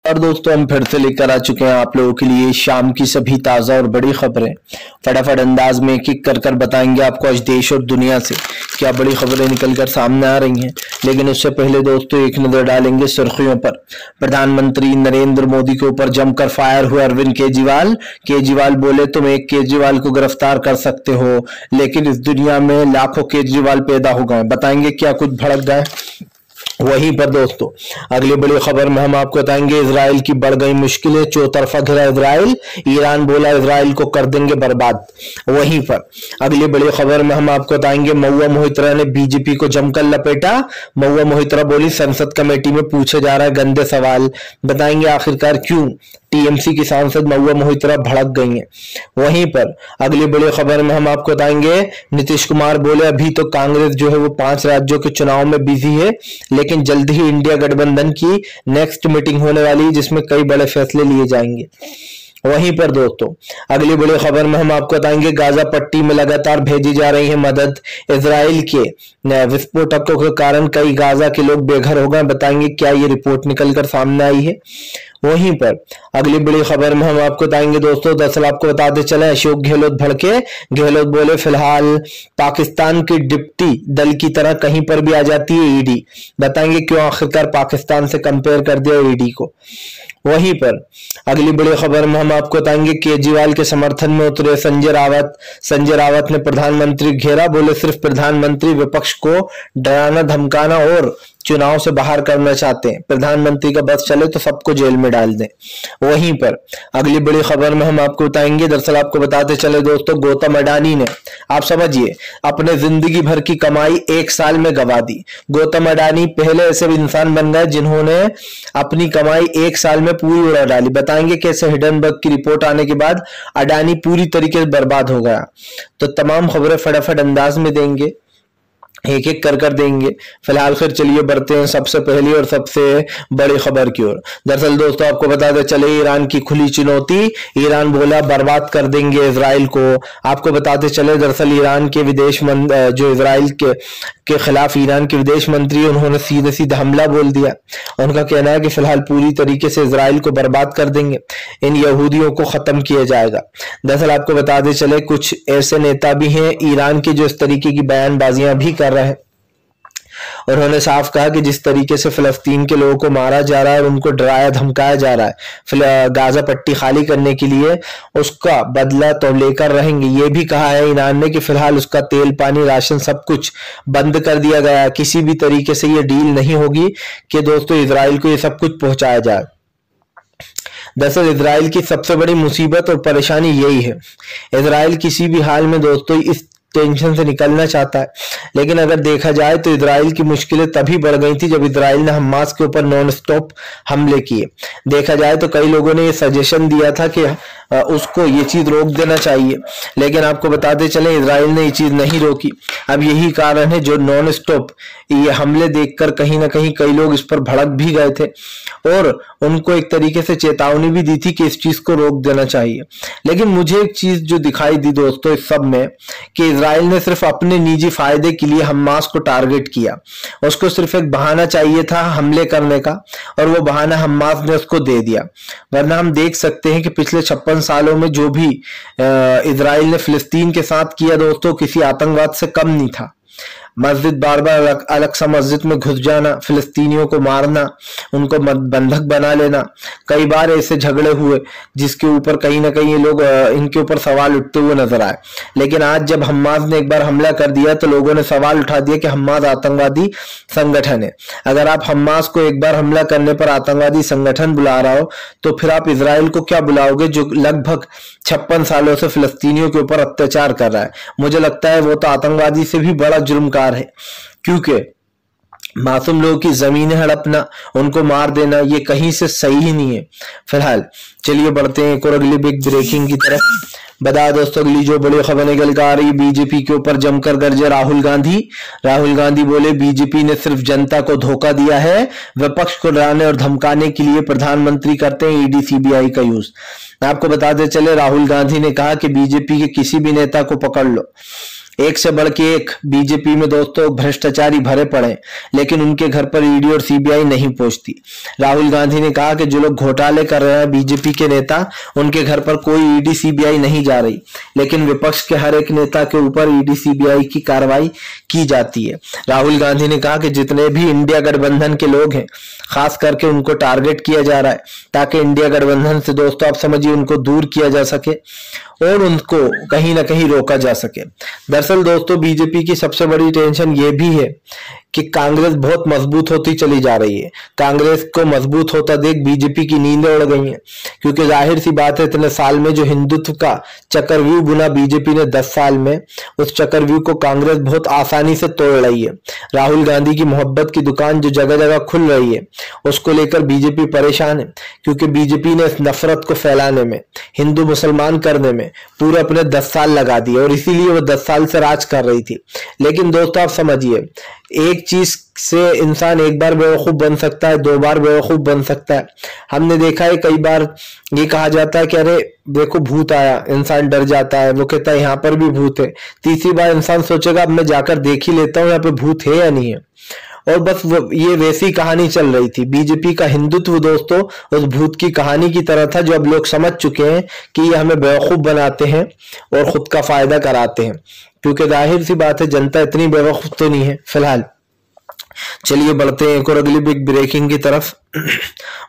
और दोस्तों हम फिर से लेकर आ चुके हैं आप लोगों के लिए शाम की सभी ताजा और बड़ी खबरें। फटाफट अंदाज में एक एक कर बताएंगे आपको आज देश और दुनिया से क्या बड़ी खबरें निकलकर सामने आ रही हैं। लेकिन उससे पहले दोस्तों एक नजर डालेंगे सुर्खियों पर। प्रधानमंत्री नरेंद्र मोदी के ऊपर जमकर फायर हुए अरविंद केजरीवाल बोले तुम एक केजरीवाल को गिरफ्तार कर सकते हो, लेकिन इस दुनिया में लाखों केजरीवाल पैदा हो गए। बताएंगे क्या कुछ भड़क गए। वहीं पर दोस्तों अगली बड़ी खबर में हम आपको बताएंगे इजराइल की बढ़ गई मुश्किलें, चौतरफा घिरा इजराइल, ईरान बोला इजराइल को कर देंगे बर्बाद। वहीं पर अगली बड़ी खबर में हम आपको बताएंगे महुआ मोहित्रा ने बीजेपी को जमकर लपेटा। महुआ मोहित्रा बोली संसद कमेटी में पूछे जा रहा है गंदे सवाल। बताएंगे आखिरकार क्यों टीएमसी की सांसद महुआ मोहित्रा भड़क गई हैं। वहीं पर अगली बड़ी खबर में हम आपको बताएंगे नीतीश कुमार बोले अभी तो कांग्रेस जो है वो 5 राज्यों के चुनाव में बिजी है, लेकिन जल्द ही इंडिया गठबंधन की नेक्स्ट मीटिंग होने वाली है जिसमें कई बड़े फैसले लिए जाएंगे। वहीं पर दोस्तों अगली बड़ी खबर में हम आपको बताएंगे गाजा पट्टी में लगातार भेजी जा रही है मदद। इजराइल के विस्फोटकों के कारण कई गाजा के लोग बेघर हो गए। बताएंगे क्या ये रिपोर्ट निकलकर सामने आई है। वहीं पर अगली बड़ी खबर में हम आपको बताएंगे दोस्तों दरअसल आपको बताते चले अशोक गहलोत भड़के। गहलोत बोले फिलहाल पाकिस्तान की डिप्टी दल की तरह कहीं पर भी आ जाती है ईडी। बताएंगे क्यों आखिरकार पाकिस्तान से कंपेयर कर दिया ईडी को। वहीं पर अगली बड़ी खबर में हम आपको बताएंगे केजरीवाल के समर्थन में उतरे संजय रावत ने प्रधानमंत्री घेरा। बोले सिर्फ प्रधानमंत्री विपक्ष को डराना धमकाना और चुनाव से बाहर करना चाहते हैं। प्रधानमंत्री का बस चले तो सबको जेल में डाल दें। वहीं पर अगली बड़ी खबर में हम आपको बताएंगे दरअसल आपको बताते चले दोस्तों गौतम अडानी ने आप समझिए अपने जिंदगी भर की कमाई 1 साल में गवा दी। गौतम अडानी पहले ऐसे इंसान बन गए जिन्होंने अपनी कमाई 1 साल में पूरी उड़ा डाली। बताएंगे कैसे हिडनबर्ग की रिपोर्ट आने के बाद अडानी पूरी तरीके से बर्बाद हो गया। तो तमाम खबरें फटाफट अंदाज में देंगे, एक एक कर देंगे। फिलहाल फिर चलिए बढ़ते हैं सबसे पहली और सबसे बड़ी खबर की ओर। दरअसल दोस्तों आपको बताते चले ईरान की खुली चुनौती। ईरान बोला बर्बाद कर देंगे इजराइल को। आपको बताते चले दरअसल ईरान के जो इजराइल के खिलाफ ईरान के विदेश मंत्री उन्होंने सीधे हमला बोल दिया। उनका कहना है कि फिलहाल पूरी तरीके से इजराइल को बर्बाद कर देंगे, इन यहूदियों को खत्म किया जाएगा। दरअसल आपको बताते चले कुछ ऐसे नेता भी हैं ईरान के जो इस तरीके की बयानबाजियां भी कर रहे हैं। उन्होंने साफ कहा कि जिस तरीके से फिलिस्तीन के लोगों को मारा जा रहा है और उनको डराया धमकाया जा रहा है गाजा पट्टी खाली करने के लिए, उसका बदला तो लेकर रहेंगे। ये भी कहा है ईरान ने कि फिलहाल उसका तेल पानी राशन सब कुछ बंद कर दिया गया है। किसी भी तरीके से ये डील नहीं होगी कि दोस्तों इजराइल को ये सब कुछ पहुंचाया जाए। दरअसल इजराइल की सबसे बड़ी मुसीबत और परेशानी यही है। इजराइल किसी भी हाल में दोस्तों इस टेंशन से निकलना चाहता है, लेकिन अगर देखा जाए तो इजराइल की मुश्किलें तभी बढ़ गई थी जब इजराइल ने हमास के ऊपर नॉन स्टॉप हमले किए। देखा जाए तो कई लोगों ने ये सजेशन दिया था कि उसको ये चीज रोक देना चाहिए, लेकिन आपको बताते चले इजराइल ने ये चीज नहीं रोकी। अब यही कारण है जो नॉन स्टॉप ये हमले देखकर कहीं ना कहीं कई लोग इस पर भड़क भी गए थे और उनको एक तरीके से चेतावनी भी दी थी कि इस चीज को रोक देना चाहिए। लेकिन मुझे एक चीज जो दिखाई दी दोस्तों इस सब में कि इजराइल ने सिर्फ अपने निजी फायदे के लिए हमास को टारगेट किया। उसको सिर्फ एक बहाना चाहिए था हमले करने का और वो बहाना हमास ने उसको दे दिया। वरना हम देख सकते हैं कि पिछले 56 सालों में जो भी इजराइल ने फिलिस्तीन के साथ किया दोस्तों किसी आतंकवाद से कम नहीं था। मस्जिद बार अलग सा मस्जिद में घुस जाना, फिलिस्तीनियों को मारना, उनको बंधक बना लेना, कई बार ऐसे झगड़े हुए जिसके ऊपर कहीं ना कहीं ये लोग इनके ऊपर सवाल उठते हुए नजर आए। लेकिन आज जब हमास ने एक बार हमला कर दिया तो लोगों ने सवाल उठा दिया कि हमास आतंकवादी संगठन है। अगर आप हमास को एक बार हमला करने पर आतंकवादी संगठन बुला रहा हो तो फिर आप इजराइल को क्या बुलाओगे जो लगभग 56 सालों से फिलिस्तीनियों के ऊपर अत्याचार कर रहा है। मुझे लगता है वो तो आतंकवादी से भी बड़ा जुर्मकार है, क्योंकि मासूम लोगों की जमीनें हड़पना, उनको मार देना ये कहीं से सही ही नहीं है। फिलहाल चलिए बढ़ते हैं एक और अगली बिग ब्रेकिंग की तरफ। बता दोस्तों अगली जो बड़ी खबर निकल कर आ रही, बीजेपी के ऊपर जमकर गरजे राहुल गांधी बोले बीजेपी ने सिर्फ जनता को धोखा दिया है, विपक्ष को डराने और धमकाने के लिए प्रधानमंत्री करते हैं ईडी सीबीआई का यूज। आपको बताते चले राहुल गांधी ने कहा कि बीजेपी के किसी भी नेता को पकड़ लो, एक से बढ़ के एक बीजेपी में दोस्तों भ्रष्टाचारी भरे पड़े, लेकिन उनके घर पर ईडी और सीबीआई नहीं पहुंचती। राहुल गांधी ने कहा कि जो लोग घोटाले कर रहे हैं बीजेपी के नेता, उनके घर पर कोई ईडी सीबीआई नहीं जा रही, लेकिन विपक्ष के हर एक नेता के ऊपर ईडी सीबीआई की कार्रवाई की जाती है। राहुल गांधी ने कहा कि जितने भी इंडिया गठबंधन के लोग हैं, खास करके उनको टारगेट किया जा रहा है, ताकि इंडिया गठबंधन से दोस्तों आप समझिए उनको दूर किया जा सके और उनको कहीं ना कहीं रोका जा सके। दरअसल दोस्तों बीजेपी की सबसे बड़ी टेंशन ये भी है कि कांग्रेस बहुत मजबूत होती चली जा रही है। कांग्रेस को मजबूत होता देख बीजेपी की नींदें उड़ गई हैं, क्योंकि जाहिर सी बात है इतने साल में जो हिंदुत्व का चक्रव्यूह बुना बीजेपी ने 10 साल में, उस चक्रव्यूह को कांग्रेस बहुत आसानी से तोड़ रही है। राहुल गांधी की मोहब्बत की दुकान जो जगह जगह खुल रही है, उसको लेकर बीजेपी परेशान है, क्योंकि बीजेपी ने इस नफरत को फैलाने में, हिंदू मुसलमान करने में पूरे अपने 10 साल लगा दिए और इसीलिए वो 10 साल से राज कर रही थी। लेकिन दोस्तों आप समझिए, एक चीज से इंसान एक बार बेवकूफ बन सकता है, 2 बार बेवकूफ बन सकता है। हमने देखा है कई बार ये कहा जाता है कि अरे देखो भूत आया, इंसान डर जाता है, वो कहता है यहाँ पर भी भूत है। तीसरी बार इंसान सोचेगा अब मैं जाकर देख ही लेता हूँ यहाँ पे भूत है या नहीं है। और बस ये वैसी कहानी चल रही थी। बीजेपी का हिंदुत्व दोस्तों उस भूत की कहानी की तरह था, जो अब लोग समझ चुके हैं कि ये हमें बेवकूफ बनाते हैं और खुद का फायदा कराते हैं, क्योंकि जाहिर सी बात है जनता इतनी बेवकूफ तो नहीं है फिलहाल। चलिए बढ़ते हैं एक और अगली बिग ब्रेकिंग की तरफ।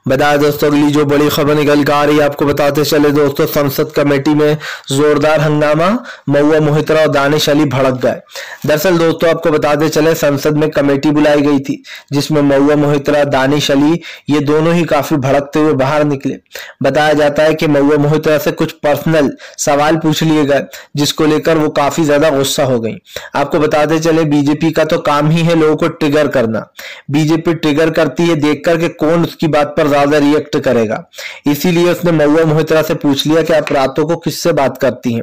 बताया दोस्तों अगली जो बड़ी खबर निकल कर आ रही है, आपको बताते चले दोस्तों, संसद कमेटी में जोरदार हंगामा, महुआ मोहित्रा और दानिश अली भड़क गए। दरअसल दोस्तों आपको बताते चले, संसद में कमेटी बुलाई गई थी जिसमें महुआ मोहित्रा, दानिश अली ये दोनों ही काफी भड़कते हुए बाहर निकले। बताया जाता है कि महुआ मोहित्रा से कुछ पर्सनल सवाल पूछ लिए गए, जिसको लेकर वो काफी ज्यादा गुस्सा हो गई। आपको बताते चले बीजेपी का तो काम ही है लोगों को ट्रिगर करना। बीजेपी ट्रिगर करती है देखकर कि कौन उसकी बात पर ज्यादा रिएक्ट करेगा, इसीलिए उसने महुआ मोहित्रा से पूछ लिया कि आप रातों को किससे बात करती हैं।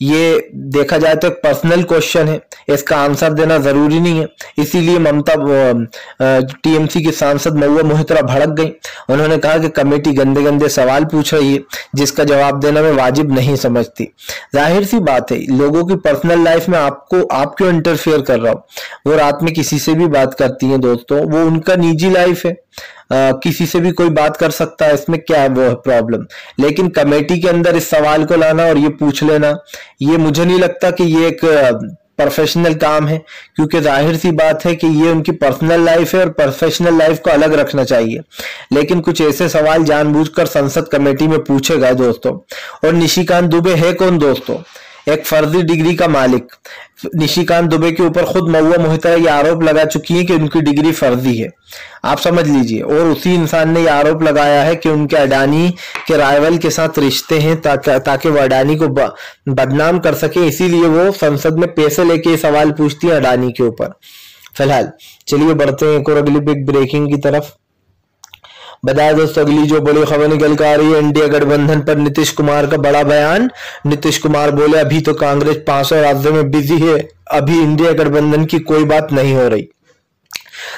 ये देखा जाए तो एक पर्सनल क्वेश्चन है, इसका आंसर देना जरूरी नहीं है, इसीलिए ममता टीएमसी की सांसद महुआ मोहित्रा भड़क गई। उन्होंने कहा कि कमेटी गंदे गंदे सवाल पूछ रही है जिसका जवाब देना मैं वाजिब नहीं समझती। जाहिर सी बात है, लोगों की पर्सनल लाइफ में आप क्यों इंटरफेयर कर रहा हो। वो रात में किसी से भी बात करती हैं दोस्तों, वो उनका निजी लाइफ है, किसी से भी कोई बात कर सकता है, इसमें क्या है वो प्रॉब्लम। लेकिन कमेटी के अंदर इस सवाल को लाना और ये पूछ लेना, ये मुझे नहीं लगता कि ये एक प्रोफेशनल काम है, क्योंकि जाहिर सी बात है कि ये उनकी पर्सनल लाइफ है और प्रोफेशनल लाइफ को अलग रखना चाहिए। लेकिन कुछ ऐसे सवाल जानबूझकर संसद कमेटी में पूछे गए दोस्तों। और निशिकांत दुबे है कौन दोस्तों? एक फर्जी डिग्री का मालिक। निशिकांत दुबे के ऊपर खुद महुआ मोहित्रा ये आरोप लगा चुकी है कि उनकी डिग्री फर्जी है, आप समझ लीजिए। और उसी इंसान ने ये आरोप लगाया है कि उनके अडानी के राइवल के साथ रिश्ते हैं, ताकि वो अडानी को बदनाम कर सके, इसीलिए वो संसद में पैसे लेके ये सवाल पूछती है अडानी के ऊपर। फिलहाल चलिए बढ़ते हैं एक और अगली बिग ब्रेकिंग की तरफ। बताया दोस्तों अगली जो बड़ी खबर निकल कर आ रही है, इंडिया गठबंधन पर नीतीश कुमार का बड़ा बयान। नीतीश कुमार बोले अभी तो कांग्रेस 500 राज्यों में बिजी है, अभी इंडिया गठबंधन की कोई बात नहीं हो रही।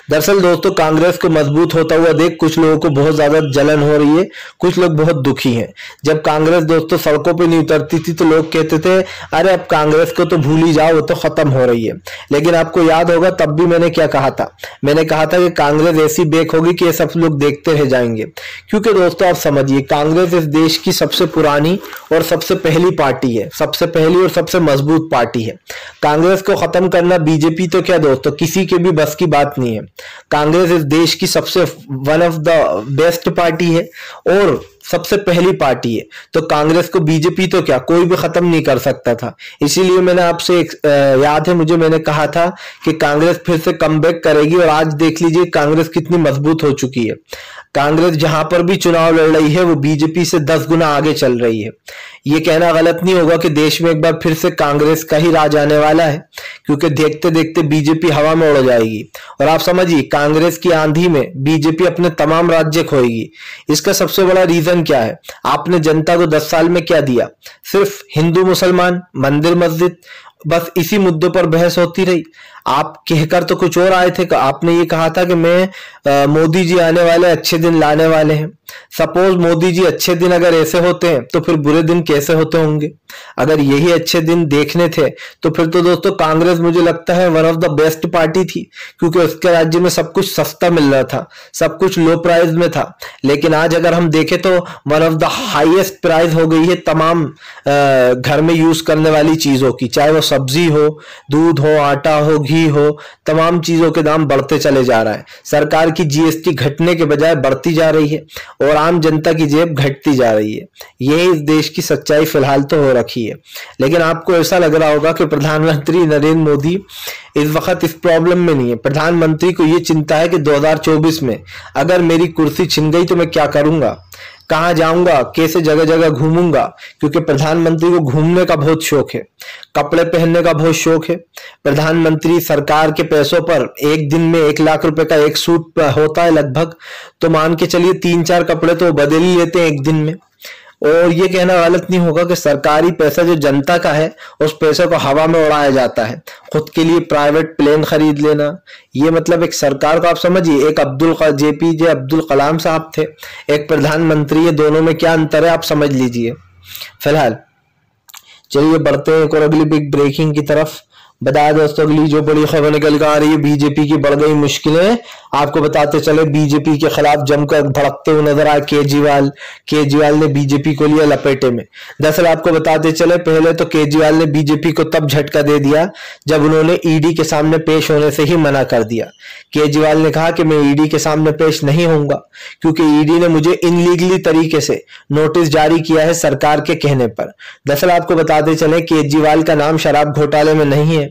दरअसल दोस्तों कांग्रेस को मजबूत होता हुआ देख कुछ लोगों को बहुत ज्यादा जलन हो रही है, कुछ लोग बहुत दुखी हैं। जब कांग्रेस दोस्तों सड़कों पे नहीं उतरती थी तो लोग कहते थे अरे अब कांग्रेस को तो भूल ही जाओ, वो तो खत्म हो रही है। लेकिन आपको याद होगा तब भी मैंने क्या कहा था, मैंने कहा था कि कांग्रेस ऐसी बेक होगी कि ये सब लोग देखते रह जाएंगे। क्योंकि दोस्तों आप समझिए, कांग्रेस इस देश की सबसे पुरानी और सबसे पहली पार्टी है, सबसे पहली और सबसे मजबूत पार्टी है। कांग्रेस को खत्म करना बीजेपी तो क्या दोस्तों किसी के भी बस की बात नहीं है। कांग्रेस इस देश की सबसे one of the best party है और सबसे पहली पार्टी है, तो कांग्रेस को बीजेपी तो क्या कोई भी खत्म नहीं कर सकता था। इसीलिए मैंने आपसे याद है मुझे, मैंने कहा था कि कांग्रेस फिर से कमबैक करेगी और आज देख लीजिए कांग्रेस कितनी मजबूत हो चुकी है। कांग्रेस जहां पर भी चुनाव लड़ रही है वो बीजेपी से 10 गुना आगे चल रही है। ये कहना गलत नहीं होगा कि देश में एक बार फिर से कांग्रेस का ही राज आने वाला है, क्योंकि देखते देखते बीजेपी हवा में उड़ जाएगी। और आप समझिए कांग्रेस की आंधी में बीजेपी अपने तमाम राज्य खोएगी। इसका सबसे बड़ा रीजन क्या है? आपने जनता को 10 साल में क्या दिया? सिर्फ हिंदू मुसलमान, मंदिर मस्जिद, बस इसी मुद्दों पर बहस होती रही। आप कहकर तो कुछ और आए थे, आपने ये कहा था कि मैं मोदी जी आने वाले अच्छे दिन लाने वाले हैं। सपोज मोदी जी अच्छे दिन अगर ऐसे होते हैं तो फिर बुरे दिन कैसे होते होंगे। अगर यही अच्छे दिन देखने थे तो फिर तो दोस्तों कांग्रेस मुझे लगता है one of the best party थी, क्योंकि उसके राज्य में सब कुछ सस्ता मिल रहा था, सब कुछ लो प्राइस में था। लेकिन आज अगर हम देखें तो one of the highest price हो गई है तमाम घर में यूज करने वाली चीजों की, चाहे वो सब्जी हो, दूध हो, आटा हो, घी हो, तमाम चीजों के दाम बढ़ते चले जा रहा है। सरकार की जीएसटी घटने के बजाय बढ़ती जा रही है और आम जनता की जेब घटती जा रही है। यही इस देश की सच्चाई फिलहाल तो हो रखी है। लेकिन आपको ऐसा लग रहा होगा कि प्रधानमंत्री नरेंद्र मोदी इस वक्त इस प्रॉब्लम में नहीं है। प्रधानमंत्री को यह चिंता है कि 2024 में अगर मेरी कुर्सी छिन गई तो मैं क्या करूंगा, कहां जाऊंगा, कैसे जगह जगह घूमूंगा, क्योंकि प्रधानमंत्री को घूमने का बहुत शौक है, कपड़े पहनने का बहुत शौक है। प्रधानमंत्री सरकार के पैसों पर एक दिन में 1 लाख रुपए का एक सूट होता है लगभग, तो मान के चलिए 3-4 कपड़े तो बदल ही लेते हैं एक दिन में। और ये कहना गलत नहीं होगा कि सरकारी पैसा जो जनता का है उस पैसे को हवा में उड़ाया जाता है, खुद के लिए प्राइवेट प्लेन खरीद लेना। ये मतलब एक सरकार को आप समझिए, एक जेपीजे अब्दुल कलाम साहब थे, एक प्रधानमंत्री है, दोनों में क्या अंतर है आप समझ लीजिए। फिलहाल चलिए बढ़ते हैं और अगली बिग ब्रेकिंग की तरफ। बताया दोस्तों अगली जो बड़ी खबर निकल कर आ रही है, बीजेपी की बढ़ गई मुश्किलें। आपको बताते चले बीजेपी के खिलाफ जमकर भड़कते हुए नजर आए केजरीवाल ने बीजेपी को लिया लपेटे में। दरअसल आपको बताते चले पहले तो केजरीवाल ने बीजेपी को तब झटका दे दिया जब उन्होंने ईडी के सामने पेश होने से ही मना कर दिया। केजरीवाल ने कहा कि मैं ईडी के सामने पेश नहीं होऊंगा क्योंकि ईडी ने मुझे इनलीगली तरीके से नोटिस जारी किया है सरकार के कहने पर। दरअसल आपको बताते चले केजरीवाल का नाम शराब घोटाले में नहीं है,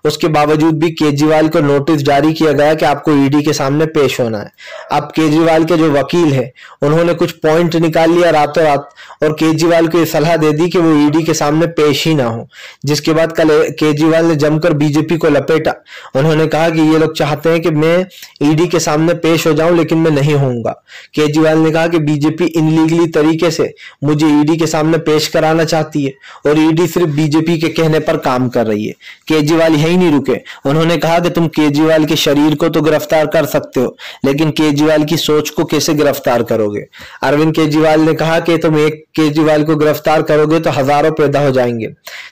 उसके बावजूद भी केजरीवाल को नोटिस जारी किया गया कि आपको ईडी के सामने पेश होना है। अब केजरीवाल के जो वकील है उन्होंने कुछ पॉइंट निकाल लिया रातों रात और केजरीवाल को यह सलाह दे दी कि वो ईडी के सामने पेश ही ना हो, जिसके बाद कल केजरीवाल ने जमकर बीजेपी को लपेटा। उन्होंने कहा कि ये लोग चाहते हैं कि मैं ईडी के सामने पेश हो जाऊं लेकिन मैं नहीं होऊंगा। केजरीवाल ने कहा कि बीजेपी इनलीगली तरीके से मुझे ईडी के सामने पेश कराना चाहती है और ईडी सिर्फ बीजेपी के कहने पर काम कर रही है। केजरीवाल यही नहीं रुके, उन्होंने कहा कि तुम केजरीवाल के शरीर को तो गिरफ्तार कर सकते हो लेकिन केजरीवाल की सोच को कैसे गिरफ्तार करोगे। अरविंद केजरीवाल ने कहा कि तुम एक केजरीवाल को गिरफ्तार करोगे तो हजारों पैदा हो जाएंगे।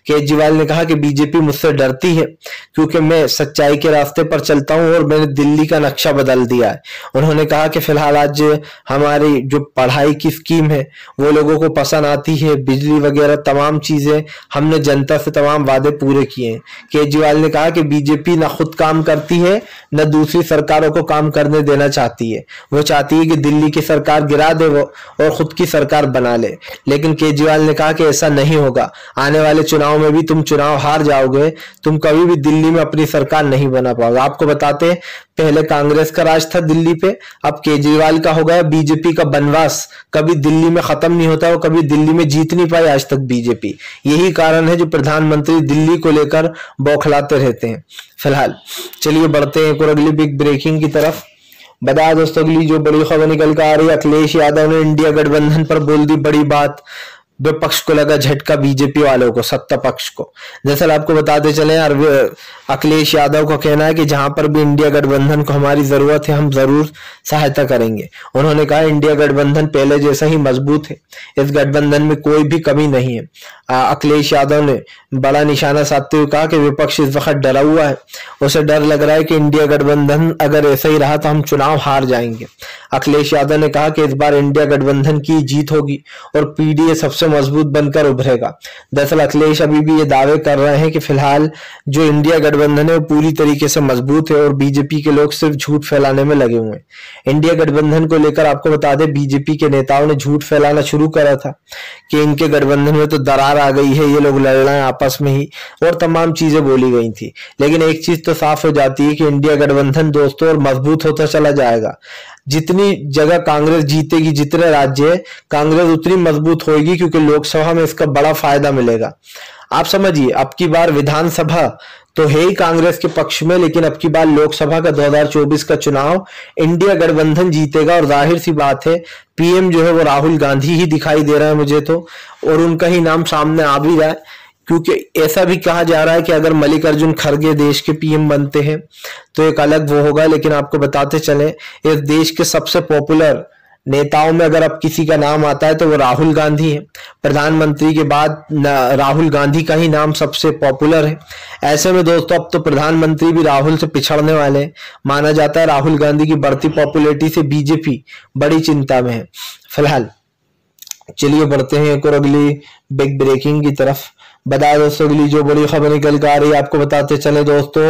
केजरीवाल ने कहा कि बीजेपी मुझसे डरती है क्योंकि मैं सच्चाई के रास्ते पर चलता हूं और मैंने दिल्ली का नक्शा बदल दिया है। उन्होंने कहा कि फिलहाल आज हमारी जो पढ़ाई की स्कीम है वो लोगों को पसंद आती है, बिजली वगैरह तमाम चीजें हमने जनता से तमाम वादे पूरे किए हैं। केजरीवाल ने कहा कि बीजेपी ना खुद काम करती है न दूसरी सरकारों को काम करने देना चाहती है, वो चाहती है कि दिल्ली की सरकार गिरा दे वो और खुद की सरकार बना ले। लेकिन केजरीवाल ने कहा कि ऐसा नहीं होगा, आने वाले चुनाव में भी तुम चुनाव हार जाओगे, तुम कभी भी दिल्ली में अपनी सरकार नहीं बना पाओगे। आपको बताते पहले कांग्रेस का राज था दिल्ली पे, अब केजरीवाल का हो गया। बीजेपी का बनवास कभी दिल्ली में खत्म नहीं होता, वो कभी दिल्ली में जीत नहीं पाई आज तक बीजेपी। यही कारण है जो प्रधानमंत्री दिल्ली को लेकर बौखलाते रहते हैं। फिलहाल चलिए बढ़ते हैं और अगली बिग ब्रेकिंग की तरफ। बताया दोस्तों अगली जो बड़ी खबर निकल कर आ रही है, अखिलेश यादव ने इंडिया गठबंधन पर बोल दी बड़ी बात। विपक्ष को लगा झटका, बीजेपी वालों को, सत्ता पक्ष को। दरअसल आपको बताते चले अखिलेश यादव का कहना है कि जहां पर भी इंडिया गठबंधन को हमारी जरूरत है हम जरूर सहायता करेंगे। उन्होंने कहा इंडिया गठबंधन पहले जैसा ही मजबूत है, इस गठबंधन में कोई भी कमी नहीं है। अखिलेश यादव ने बड़ा निशाना साधते हुए कहा कि विपक्ष इस वक्त डरा हुआ है, उसे डर लग रहा है कि इंडिया गठबंधन अगर ऐसा ही रहा तो हम चुनाव हार जाएंगे। अखिलेश यादव ने कहा कि इस बार इंडिया गठबंधन की जीत होगी और पीडीए सबसे मजबूत बनकर उभरेगा। दरअसल अखिलेश अभी भी ये दावे कर रहे हैं कि फिलहाल जो इंडिया गठबंधन है वो पूरी तरीके से मजबूत है और बीजेपी के लोग सिर्फ झूठ फैलाने में लगे हुए हैं। इंडिया गठबंधन को लेकर आपको बता दें बीजेपी के नेताओं ने झूठ फैलाना शुरू करा था कि इनके गठबंधन में तो दरार आ गई है, ये लोग लड़ रहे हैं आपस में ही, और तमाम चीजें बोली गई थी। लेकिन एक चीज तो साफ हो जाती है कि इंडिया गठबंधन दोस्तों और मजबूत होता चला जाएगा। जितनी जगह कांग्रेस जीतेगी, जितने राज्य कांग्रेस उतनी मजबूत होगी क्योंकि लोकसभा में इसका बड़ा फायदा मिलेगा। आप समझिए अब की बार विधानसभा तो है ही कांग्रेस के पक्ष में, लेकिन अब की बार लोकसभा का 2024 का चुनाव इंडिया गठबंधन जीतेगा और जाहिर सी बात है पीएम जो है वो राहुल गांधी ही दिखाई दे रहा है मुझे तो, और उनका ही नाम सामने आ भी रहा है क्योंकि ऐसा भी कहा जा रहा है कि अगर मल्लिकार्जुन खड़गे देश के पीएम बनते हैं तो एक अलग वो होगा। लेकिन आपको बताते चले इस देश के सबसे पॉपुलर नेताओं में अगर अब किसी का नाम आता है तो वो राहुल गांधी है। प्रधानमंत्री के बाद राहुल गांधी का ही नाम सबसे पॉपुलर है। ऐसे में दोस्तों अब तो प्रधानमंत्री भी राहुल से पिछड़ने वाले हैं। माना जाता है राहुल गांधी की बढ़ती पॉपुलैरिटी से बीजेपी बड़ी चिंता में है फिलहाल। चलिए बढ़ते हैं एक और अगली बिग ब्रेकिंग की तरफ। बताया दोस्तों अगली जो बड़ी खबर निकल कर आ रही है आपको बताते चले दोस्तों,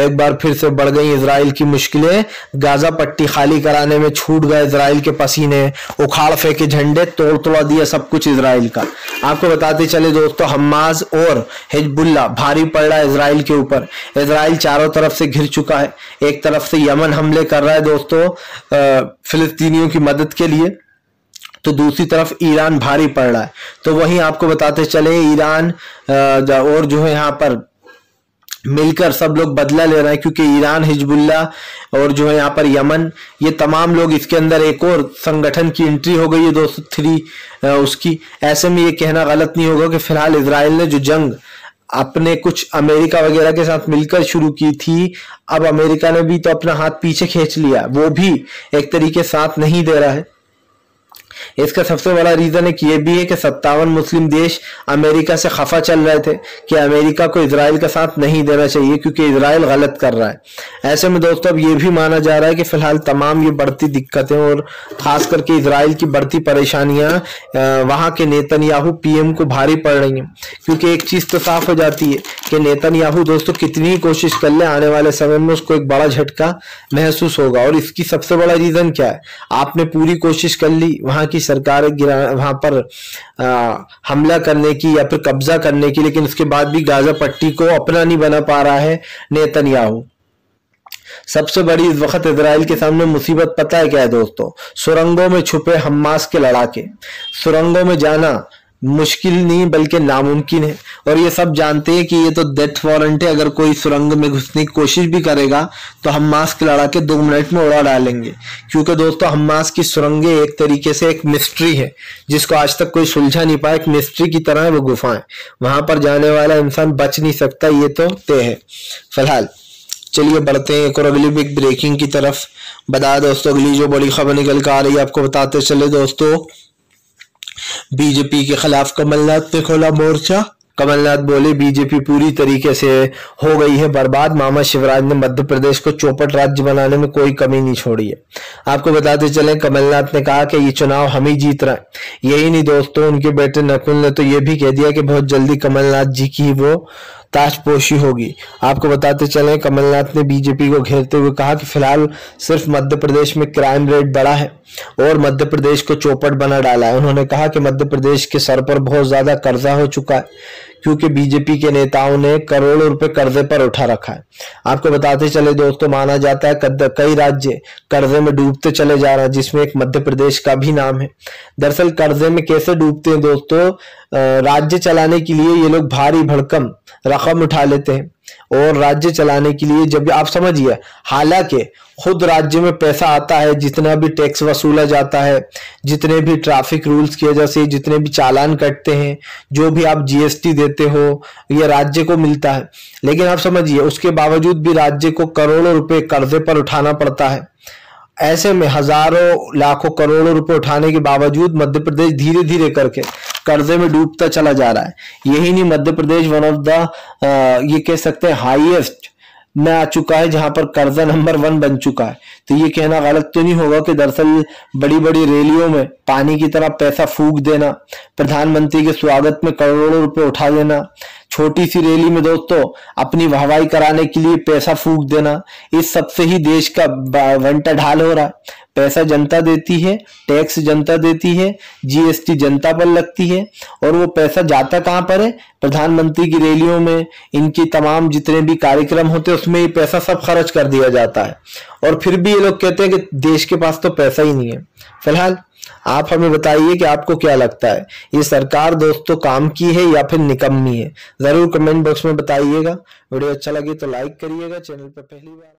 एक बार फिर से बढ़ गई इजराइल की मुश्किलें। गाजा पट्टी खाली कराने में छूट गए इजराइल के पसीने, उखाड़ फेंके झंडे, तोड़ तोड़ा दिया सब कुछ इजराइल का। आपको बताते चले दोस्तों हमास और हिजबुल्लाह भारी पड़ रहा है इजराइल के ऊपर। इजराइल चारों तरफ से घिर चुका है। एक तरफ से यमन हमले कर रहा है दोस्तों फिलिस्तीनियों की मदद के लिए, तो दूसरी तरफ ईरान भारी पड़ रहा है। तो वहीं आपको बताते चले ईरान और जो है यहाँ पर मिलकर सब लोग बदला ले रहे हैं, क्योंकि ईरान, हिजबुल्लाह और जो है यहाँ पर यमन, ये तमाम लोग इसके अंदर एक और संगठन की एंट्री हो गई है दोस्तों 3 उसकी। ऐसे में ये कहना गलत नहीं होगा कि फिलहाल इजराइल ने जो जंग अपने कुछ अमेरिका वगैरह के साथ मिलकर शुरू की थी, अब अमेरिका ने भी तो अपना हाथ पीछे खींच लिया, वो भी एक तरीके साथ नहीं दे रहा है। इसका सबसे बड़ा रीजन एक ये भी है कि 57 मुस्लिम देश अमेरिका से खफा चल रहे थे कि अमेरिका को इजराइल का साथ नहीं देना चाहिए क्योंकि इजराइल गलत कर रहा है। ऐसे में दोस्तों अब ये भी माना जा रहा है कि फिलहाल तमाम ये बढ़ती दिक्कतें और खास करके इजराइल की बढ़ती परेशानियां वहां के नेतन्याहू पीएम को भारी पड़ रही हैं, क्योंकि एक चीज तो साफ हो जाती है कि नेतन्याहू दोस्तों कितनी ही कोशिश कर ले आने वाले समय में उसको एक बड़ा झटका महसूस होगा। और इसकी सबसे बड़ा रीजन क्या है, आपने पूरी कोशिश कर ली वहां की सरकार वहां पर हमला करने की या फिर कब्जा करने की, लेकिन उसके बाद भी गाजा पट्टी को अपना नहीं बना पा रहा है नेतन्याहू। सबसे बड़ी इस वक्त इजराइल के सामने मुसीबत पता है क्या है दोस्तों, सुरंगों में छुपे हमास के लड़ाके। सुरंगों में जाना मुश्किल नहीं बल्कि नामुमकिन है, और ये सब जानते हैं कि ये तो डेथ वारंट है। अगर कोई सुरंग में घुसने की कोशिश भी करेगा तो हमास के लड़ाके 2 मिनट में उड़ा डालेंगे, क्योंकि दोस्तों हमास की सुरंगें एक तरीके से एक मिस्ट्री है जिसको आज तक कोई सुलझा नहीं पाया। एक मिस्ट्री की तरह है वो गुफाएं, वहां पर जाने वाला इंसान बच नहीं सकता, ये तो तय है फिलहाल। चलिए बढ़ते हैं एक और अगली बिग ब्रेकिंग की तरफ। बता दोस्तों अगली जो बड़ी खबर निकल कर आ रही है आपको बताते चले दोस्तों, बीजेपी के खिलाफ कमलनाथ ने खोला मोर्चा। कमलनाथ बोले बीजेपी पूरी तरीके से हो गई है बर्बाद। मामा शिवराज ने मध्य प्रदेश को चौपट राज्य बनाने में कोई कमी नहीं छोड़ी है। आपको बताते चले कमलनाथ ने कहा कि ये चुनाव हम ही जीत रहे हैं। यही नहीं दोस्तों, उनके बेटे नकुल ने तो ये भी कह दिया कि बहुत जल्दी कमलनाथ जी की वो ताजपोशी होगी। आपको बताते चले कमलनाथ ने बीजेपी को घेरते हुए कहा कि फिलहाल सिर्फ मध्य प्रदेश में क्राइम रेट बढ़ा है और मध्य प्रदेश को चौपट बना डाला है। उन्होंने कहा कि मध्य प्रदेश के सर पर बहुत ज्यादा कर्जा हो चुका है क्योंकि बीजेपी के नेताओं ने करोड़ों रुपए कर्जे पर उठा रखा है। आपको बताते चले दोस्तों माना जाता है कई राज्य कर्जे में डूबते चले जा रहे हैं, जिसमें एक मध्य प्रदेश का भी नाम है। दरअसल कर्जे में कैसे डूबते हैं दोस्तों, राज्य चलाने के लिए ये लोग भारी भरकम रकम उठा लेते हैं और राज्य चलाने के लिए जब आप समझिए, हालांकि खुद राज्य में पैसा आता है, जितना भी टैक्स वसूला जाता है, जितने भी ट्रैफिक रूल्स की वजह से जितने भी चालान कटते हैं, जो भी आप जीएसटी देते हो, ये राज्य को मिलता है। लेकिन आप समझिए उसके बावजूद भी राज्य को करोड़ों रुपए कर्जे पर उठाना पड़ता है। ऐसे में हजारों लाखों करोड़ों रुपए उठाने के बावजूद मध्य प्रदेश धीरे धीरे करके कर्जे में डूबता चला जा रहा है। यही नहीं, Madhya Pradesh one of the ये कह सकते हैं हाईएस्ट में आ चुका है, जहां पर कर्जा नंबर 1 बन चुका है। तो ये कहना गलत तो नहीं होगा कि दरअसल बड़ी बड़ी रैलियों में पानी की तरह पैसा फूंक देना, प्रधानमंत्री के स्वागत में करोड़ों रुपए उठा देना, छोटी सी रैली में दोस्तों अपनी वाहवाही कराने के लिए पैसा फूंक देना, इस सब से ही देश का वंटा ढाल हो रहा है। पैसा जनता देती है, टैक्स जनता देती है, जीएसटी जनता पर लगती है, और वो पैसा जाता कहां पर है, प्रधानमंत्री की रैलियों में, इनकी तमाम जितने भी कार्यक्रम होते हैं उसमें ये पैसा सब खर्च कर दिया जाता है। और फिर भी ये लोग कहते हैं कि देश के पास तो पैसा ही नहीं है। फिलहाल आप हमें बताइए कि आपको क्या लगता है, ये सरकार दोस्तों काम की है या फिर निकम्मी है? जरूर कमेंट बॉक्स में बताइएगा। वीडियो अच्छा लगे तो लाइक करिएगा, चैनल पर पहली बार